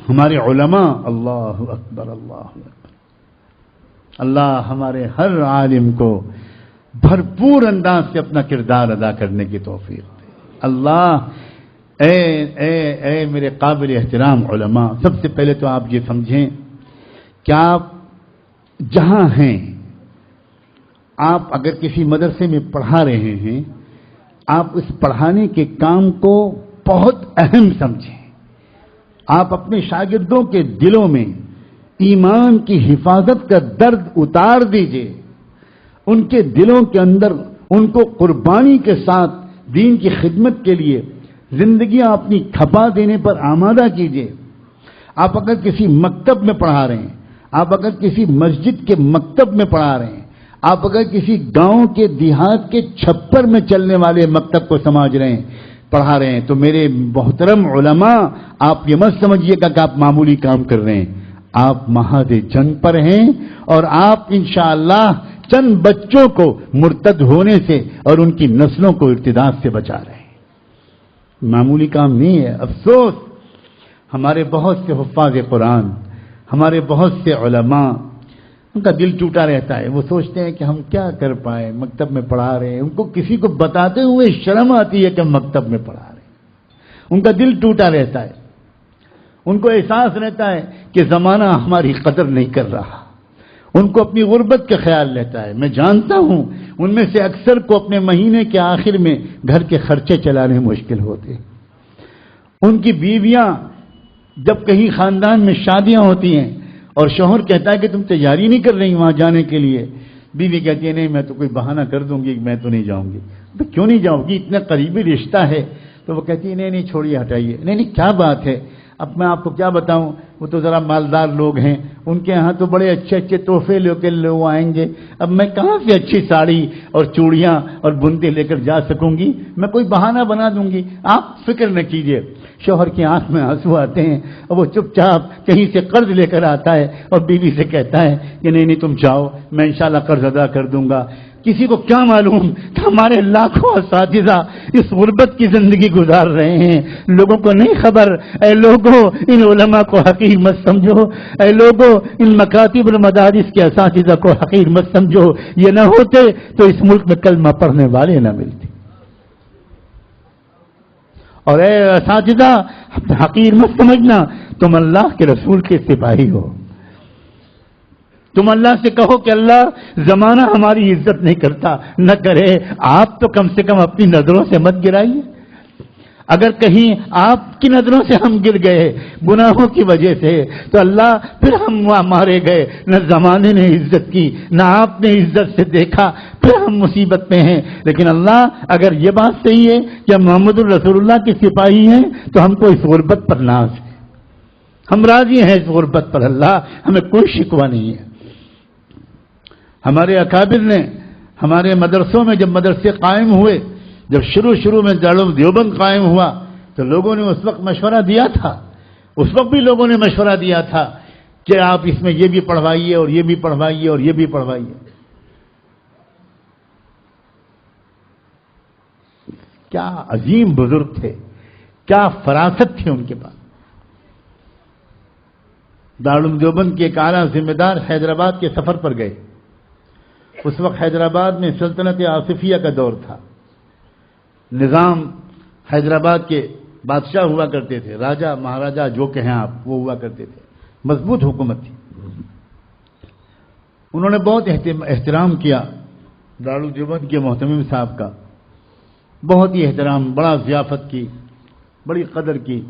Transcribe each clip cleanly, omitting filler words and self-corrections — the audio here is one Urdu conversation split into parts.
ہمارے علماء، اللہ اکبر اللہ اکبر، اللہ ہمارے ہر عالم کو بھرپور انداز سے اپنا کردار ادا کرنے کی توفیق دے۔ اللہ اے میرے قابل احترام علماء، سب سے پہلے تو آپ یہ سمجھیں کہ آپ جہاں ہیں، آپ اگر کسی مدرسے میں پڑھا رہے ہیں، آپ اس پڑھانے کے کام کو بہت اہم سمجھیں۔ آپ اپنے شاگردوں کے دلوں میں ایمان کی حفاظت کا درد اتار دیجئے، ان کے دلوں کے اندر ان کو قربانی کے ساتھ دین کی خدمت کے لیے زندگیاں اپنی کھپا دینے پر آمادہ کیجئے۔ آپ اگر کسی مکتب میں پڑھا رہے ہیں، آپ اگر کسی مسجد کے مکتب میں پڑھا رہے ہیں، آپ اگر کسی گاؤں کے دیہات کے چھپر میں چلنے والے مکتب کو سمجھ رہے ہیں، پڑھا رہے ہیں، تو میرے محترم علماء، آپ یہ مت سمجھیے گا کہ آپ معمولی کام کر رہے ہیں، آپ محاذ جنگ پر ہیں، اور آپ انشاءاللہ چند بچوں کو مرتد ہونے سے اور ان کی نسلوں کو ارتداد سے بچا رہے ہیں۔ معمولی کام نہیں ہے۔ افسوس، ہمارے بہت سے حفاظ قرآن، ہمارے بہت سے علماء، ان کا دل ٹوٹا رہتا ہے، وہ سوچتے ہیں کہ ہم کیا کر پائے، مکتب میں پڑھا رہے ہیں، ان کو کسی کو بتاتے ہوئے شرم آتی ہے کہ ہم مکتب میں پڑھا رہے ہیں، ان کا دل ٹوٹا رہتا ہے، ان کو احساس رہتا ہے کہ زمانہ ہماری قدر نہیں کر رہا، ان کو اپنی غربت کا خیال رہتا ہے۔ میں جانتا ہوں ان میں سے اکثر کو اپنے مہینے کے آخر میں گھر کے خرچے چلانے مشکل ہوتے ہیں۔ ان کی بیویاں جب کہیں خاندان میں شادیاں ہوتی ہیں اور شوہر کہتا ہے کہ تم تیاری نہیں کر رہی وہاں جانے کے لیے، بیوی کہتی ہے نہیں میں تو کوئی بہانہ کر دوں گی، میں تو نہیں جاؤں گی۔ تو کیوں نہیں جاؤ گی، اتنا قریبی رشتہ ہے؟ تو وہ کہتی ہے نہیں چھوڑیے، ہٹائیے، نہیں کیا بات ہے، اب میں آپ کو کیا بتاؤں، وہ تو ذرا مالدار لوگ ہیں، ان کے ہاں تو بڑے اچھے اچھے تحفے لے کے لوگ آئیں گے، اب میں کہاں سے اچھی ساڑی اور چوڑیاں اور بنتے لے کر جا سکوں گی، میں کوئی بہانہ بنا دوں گی۔ آپ فکر نہ کیجیے۔ شوہر کی آنکھ میں آنسو آتے ہیں اور وہ چپ چاپ کہیں سے قرض لے کر آتا ہے اور بیوی سے کہتا ہے کہ نہیں تم جاؤ، میں انشاءاللہ قرض ادا کر دوں گا۔ کسی کو کیا معلوم کہ ہمارے لاکھوں اساتذہ اس غربت کی زندگی گزار رہے ہیں، لوگوں کو نہیں خبر۔ اے لوگوں، ان علماء کو حقیر مت سمجھو، اے لوگوں ان مکاتب المدارس کے اساتذہ کو حقیر مت سمجھو، یہ نہ ہوتے تو اس ملک میں کلمہ پڑھنے والے نہ ملتے۔ اور اے اساتذہ حقیر مت سمجھنا، تم اللہ کے رسول کے سپاہی ہو، تم اللہ سے کہو کہ اللہ زمانہ ہماری عزت نہیں کرتا، نہ کرے، آپ تو کم سے کم اپنی نظروں سے مت گرائیے۔ اگر کہیں آپ کی نظروں سے ہم گر گئے گناہوں کی وجہ سے تو اللہ پھر ہم وہاں مارے گئے، نہ زمانے نے عزت کی نہ آپ نے عزت سے دیکھا، پھر ہم مصیبت میں ہیں۔ لیکن اللہ اگر یہ بات صحیح ہے کہ ہم محمد الرسول اللہ کے سپاہی ہیں تو ہم کو اس غربت پر ناز ہے، ہم راضی ہیں اس غربت پر، اللہ ہمیں کوئی شکوہ نہیں ہے۔ ہمارے اکابر نے ہمارے مدرسوں میں جب مدرسے قائم ہوئے، جب شروع میں دارالعلوم دیوبند قائم ہوا تو لوگوں نے اس وقت مشورہ دیا تھا، اس وقت بھی لوگوں نے مشورہ دیا تھا کہ آپ اس میں یہ بھی پڑھوائیے اور یہ بھی پڑھوائیے اور یہ بھی پڑھوائیے۔ کیا عظیم بزرگ تھے، کیا فراست تھی ان کے پاس۔ دارالعلوم دیوبند کے ایک اعلیٰ ذمہ دار حیدرآباد کے سفر پر گئے۔ اس وقت حیدرآباد میں سلطنت آصفیہ کا دور تھا، نظام حیدرآباد کے بادشاہ ہوا کرتے تھے، راجہ مہاراجہ جو کہیں آپ، وہ ہوا کرتے تھے، مضبوط حکومت تھی۔ انہوں نے بہت احترام کیا دارالعلوم دیوبند کے محتمم صاحب کا، بہت ہی احترام، بڑا ضیافت کی، بڑی قدر کی،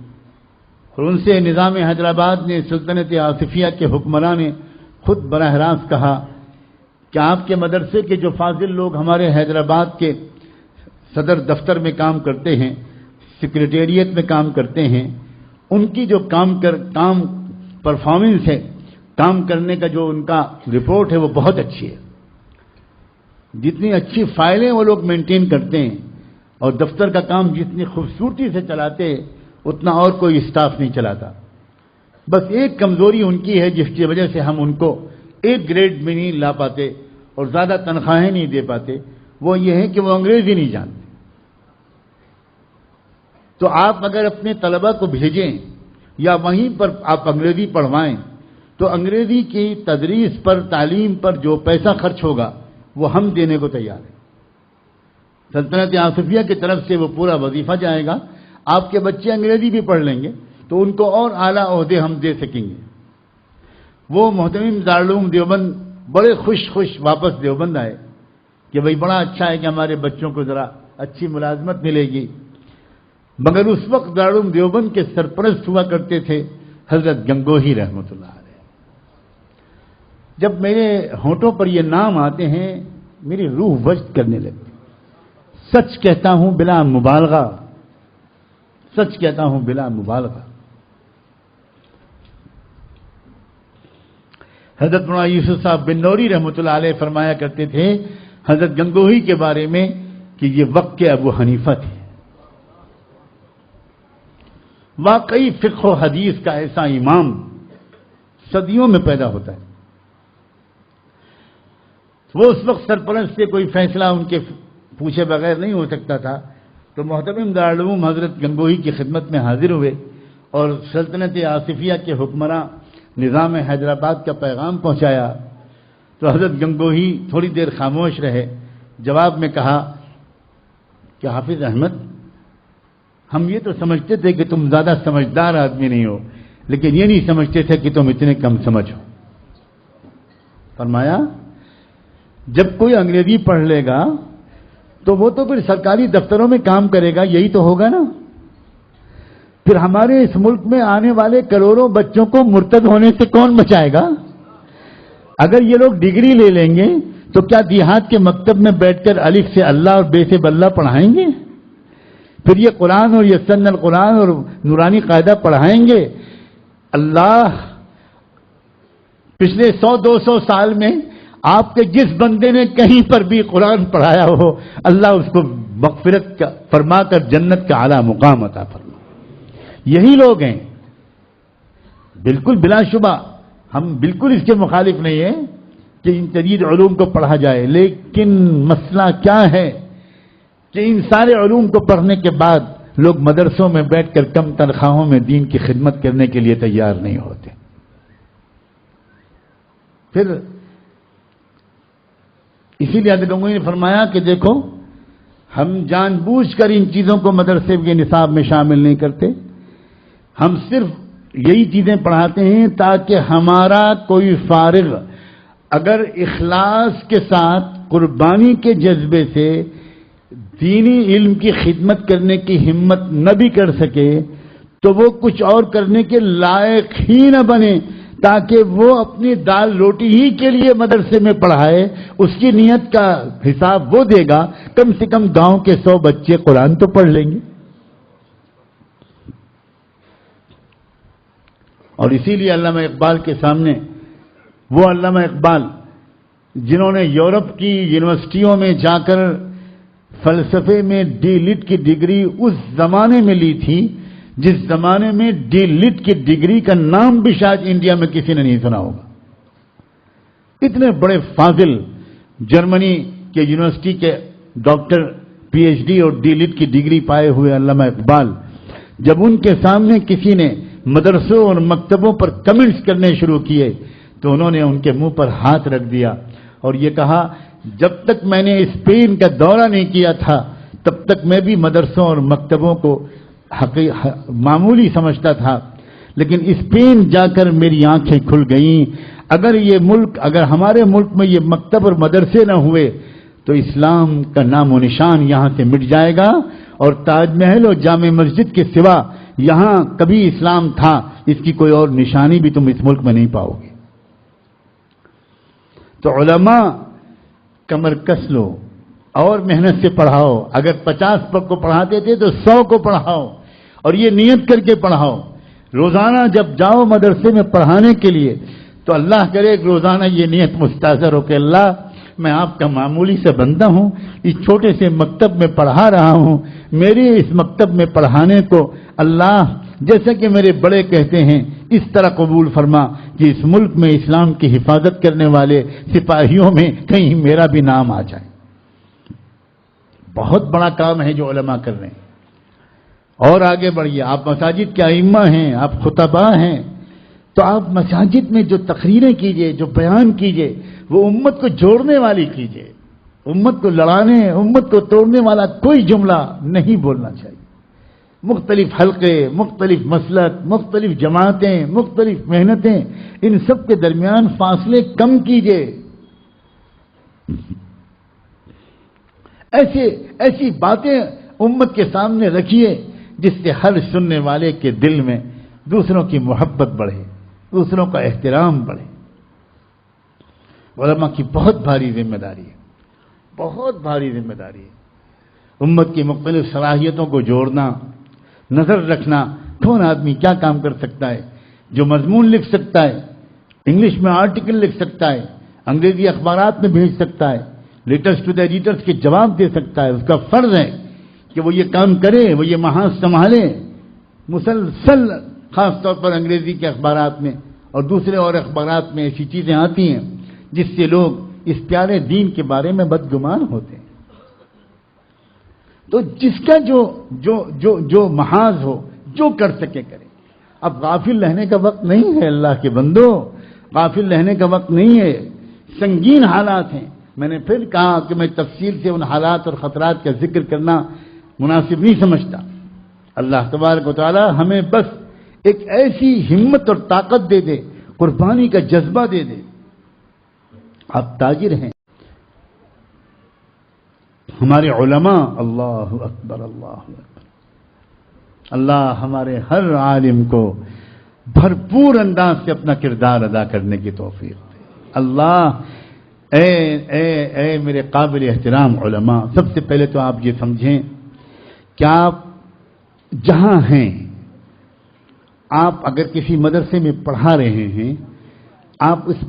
اور ان سے نظام حیدرآباد نے، سلطنت آصفیہ کے حکمراں نے خود براہ راست کہا کہ آپ کے مدرسے کے جو فاضل لوگ ہمارے حیدرآباد کے صدر دفتر میں کام کرتے ہیں، سیکریٹریٹ میں کام کرتے ہیں، ان کی جو کام پرفارمنس ہے، کام کرنے کا جو ان کا رپورٹ ہے وہ بہت اچھی ہے۔ جتنی اچھی فائلیں وہ لوگ مینٹین کرتے ہیں اور دفتر کا کام جتنی خوبصورتی سے چلاتے ہیں اتنا اور کوئی اسٹاف نہیں چلاتا۔ بس ایک کمزوری ان کی ہے جس کی وجہ سے ہم ان کو ایک گریڈ میں نہیں لا پاتے اور زیادہ تنخواہیں نہیں دے پاتے، وہ یہ ہے کہ وہ انگریزی نہیں جانتے۔ تو آپ اگر اپنے طلبہ کو بھیجیں یا وہیں پر آپ انگریزی پڑھوائیں تو انگریزی کی تدریس پر، تعلیم پر جو پیسہ خرچ ہوگا وہ ہم دینے کو تیار ہیں۔ سلطنت آصفیہ کی طرف سے وہ پورا وظیفہ جائے گا، آپ کے بچے انگریزی بھی پڑھ لیں گے تو ان کو اور اعلیٰ عہدے ہم دے سکیں گے۔ وہ محتمم دارالعلوم دیوبند بڑے خوش واپس دیوبند آئے کہ بھئی بڑا اچھا ہے کہ ہمارے بچوں کو ذرا اچھی ملازمت ملے گی، مگر اس وقت دارالعلوم دیوبند کے سرپرست ہوا کرتے تھے حضرت گنگوہی رحمۃ اللہ علیہ۔ جب میرے ہونٹوں پر یہ نام آتے ہیں میری روح وجد کرنے لگتی، سچ کہتا ہوں بلا مبالغہ، سچ کہتا ہوں بلا مبالغہ۔ حضرت مولانا یوسف صاحب بنوری رحمۃ اللہ علیہ فرمایا کرتے تھے حضرت گنگوہی کے بارے میں کہ یہ وقت کے ابو حنیفہ تھے۔ واقعی فقہ و حدیث کا ایسا امام صدیوں میں پیدا ہوتا ہے۔ وہ اس وقت سرپرست سے کوئی فیصلہ ان کے پوچھے بغیر نہیں ہو سکتا تھا، تو محتمم دارالعلوم حضرت گنگوہی کی خدمت میں حاضر ہوئے اور سلطنت آصفیہ کے حکمراں نظام حیدرآباد کا پیغام پہنچایا تو حضرت گنگوہی تھوڑی دیر خاموش رہے، جواب میں کہا کہ حافظ احمد، ہم یہ تو سمجھتے تھے کہ تم زیادہ سمجھدار آدمی نہیں ہو، لیکن یہ نہیں سمجھتے تھے کہ تم اتنے کم سمجھ ہو۔ فرمایا جب کوئی انگریزی پڑھ لے گا تو وہ تو پھر سرکاری دفتروں میں کام کرے گا، یہی تو ہوگا نا۔ پھر ہمارے اس ملک میں آنے والے کروڑوں بچوں کو مرتد ہونے سے کون بچائے گا؟ اگر یہ لوگ ڈگری لے لیں گے تو کیا دیہات کے مکتب میں بیٹھ کر الف سے اللہ اور بے سے بلہ پڑھائیں گے؟ پھر یہ قرآن اور یہ سن القرآن اور نورانی قاعدہ پڑھائیں گے؟ اللہ پچھلے 100-200 سال میں آپ کے جس بندے نے کہیں پر بھی قرآن پڑھایا ہو، اللہ اس کو مغفرت کا فرما کر جنت کا اعلیٰ مقام عطا فرما۔ یہی لوگ ہیں، بالکل بلا شبہ ہم بالکل اس کے مخالف نہیں ہیں کہ ان جدید علوم کو پڑھا جائے، لیکن مسئلہ کیا ہے کہ ان سارے علوم کو پڑھنے کے بعد لوگ مدرسوں میں بیٹھ کر کم تنخواہوں میں دین کی خدمت کرنے کے لیے تیار نہیں ہوتے۔ پھر اسی لیے حضرت گنگوہی نے فرمایا کہ دیکھو، ہم جان بوجھ کر ان چیزوں کو مدرسے کے نصاب میں شامل نہیں کرتے، ہم صرف یہی چیزیں پڑھاتے ہیں تاکہ ہمارا کوئی فارغ اگر اخلاص کے ساتھ قربانی کے جذبے سے دینی علم کی خدمت کرنے کی ہمت نہ بھی کر سکے تو وہ کچھ اور کرنے کے لائق ہی نہ بنے، تاکہ وہ اپنی دال روٹی ہی کے لیے مدرسے میں پڑھائے، اس کی نیت کا حساب وہ دے گا، کم سے کم گاؤں کے 100 بچے قرآن تو پڑھ لیں گے۔ اور اسی لیے علامہ اقبال کے سامنے وہ علامہ اقبال جنہوں نے یورپ کی یونیورسٹیوں میں جا کر فلسفے میں ڈی لٹ کی ڈگری اس زمانے میں لی تھی جس زمانے میں ڈی لٹ کی ڈگری کا نام بھی شاید انڈیا میں کسی نے نہیں سنا ہوگا، اتنے بڑے فاضل جرمنی کے یونیورسٹی کے ڈاکٹر پی ایچ ڈی اور ڈی لٹ کی ڈگری پائے ہوئے علامہ اقبال جب ان کے سامنے کسی نے مدرسوں اور مکتبوں پر کمنٹس کرنے شروع کیے تو انہوں نے ان کے منہ پر ہاتھ رکھ دیا اور یہ کہا، جب تک میں نے اسپین کا دورہ نہیں کیا تھا تب تک میں بھی مدرسوں اور مکتبوں کو معمولی سمجھتا تھا، لیکن اسپین جا کر میری آنکھیں کھل گئیں۔ اگر ہمارے ملک میں یہ مکتب اور مدرسے نہ ہوئے تو اسلام کا نام و نشان یہاں سے مٹ جائے گا، اور تاج محل اور جامع مسجد کے سوا یہاں کبھی اسلام تھا اس کی کوئی اور نشانی بھی تم اس ملک میں نہیں پاؤ گے۔ تو علماء کمر کس لو اور محنت سے پڑھاؤ، اگر 50 کو پڑھاتے تھے تو 100 کو پڑھاؤ، اور یہ نیت کر کے پڑھاؤ۔ روزانہ جب جاؤ مدرسے میں پڑھانے کے لیے تو اللہ کرے کہ روزانہ یہ نیت مستحضر ہو کہ اللہ میں آپ کا معمولی سے بندہ ہوں، اس چھوٹے سے مکتب میں پڑھا رہا ہوں، میرے اس مکتب میں پڑھانے کو اللہ جیسا کہ میرے بڑے کہتے ہیں اس طرح قبول فرما کہ اس ملک میں اسلام کی حفاظت کرنے والے سپاہیوں میں کہیں میرا بھی نام آ جائے۔ بہت بڑا کام ہے جو علماء کر رہے ہیں، اور آگے بڑھیے، آپ مساجد کے ائمہ ہیں، آپ خطبہ ہیں، تو آپ مساجد میں جو تقریریں کیجئے، جو بیان کیجئے، وہ امت کو جوڑنے والی کیجئے، امت کو لڑانے، امت کو توڑنے والا کوئی جملہ نہیں بولنا چاہیے۔ مختلف حلقے، مختلف مسلک، مختلف جماعتیں، مختلف محنتیں، ان سب کے درمیان فاصلے کم کیجئے۔ ایسی باتیں امت کے سامنے رکھیے جس سے ہر سننے والے کے دل میں دوسروں کی محبت بڑھے، دوسروں کا احترام بڑھے۔ علماء کی بہت بھاری ذمہ داری ہے، بہت بھاری ذمہ داری ہے۔ امت کی مختلف صلاحیتوں کو جوڑنا، نظر رکھنا، کون آدمی کیا کام کر سکتا ہے، جو مضمون لکھ سکتا ہے، انگلش میں آرٹیکل لکھ سکتا ہے، انگریزی اخبارات میں بھیج سکتا ہے، لیٹرز ٹو دا ایڈیٹرز کے جواب دے سکتا ہے، اس کا فرض ہے کہ وہ یہ کام کرے، وہ یہ محاذ سنبھالے مسلسل، خاص طور پر انگریزی کے اخبارات میں اور دوسرے اور اخبارات میں ایسی چیزیں آتی ہیں جس سے لوگ اس پیارے دین کے بارے میں بدگمان ہوتے ہیں۔ تو جس کا جو محاذ ہو، جو کر سکے کرے۔ اب غافل رہنے کا وقت نہیں ہے اللہ کے بندو، غافل رہنے کا وقت نہیں ہے، سنگین حالات ہیں۔ میں نے پھر کہا کہ میں تفصیل سے ان حالات اور خطرات کا ذکر کرنا مناسب نہیں سمجھتا۔ اللہ تبارک و تعالی ہمیں بس ایک ایسی ہمت اور طاقت دے دے، قربانی کا جذبہ دے دے۔ آپ تاجر ہیں، ہمارے علماء، اللہ اکبر اللہ اکبر، اللہ ہمارے ہر عالم کو بھرپور انداز سے اپنا کردار ادا کرنے کی توفیق دے۔ اللہ اے میرے قابل احترام علماء، سب سے پہلے تو آپ یہ سمجھیں کہ آپ جہاں ہیں، آپ اگر کسی مدرسے میں پڑھا رہے ہیں، آپ اس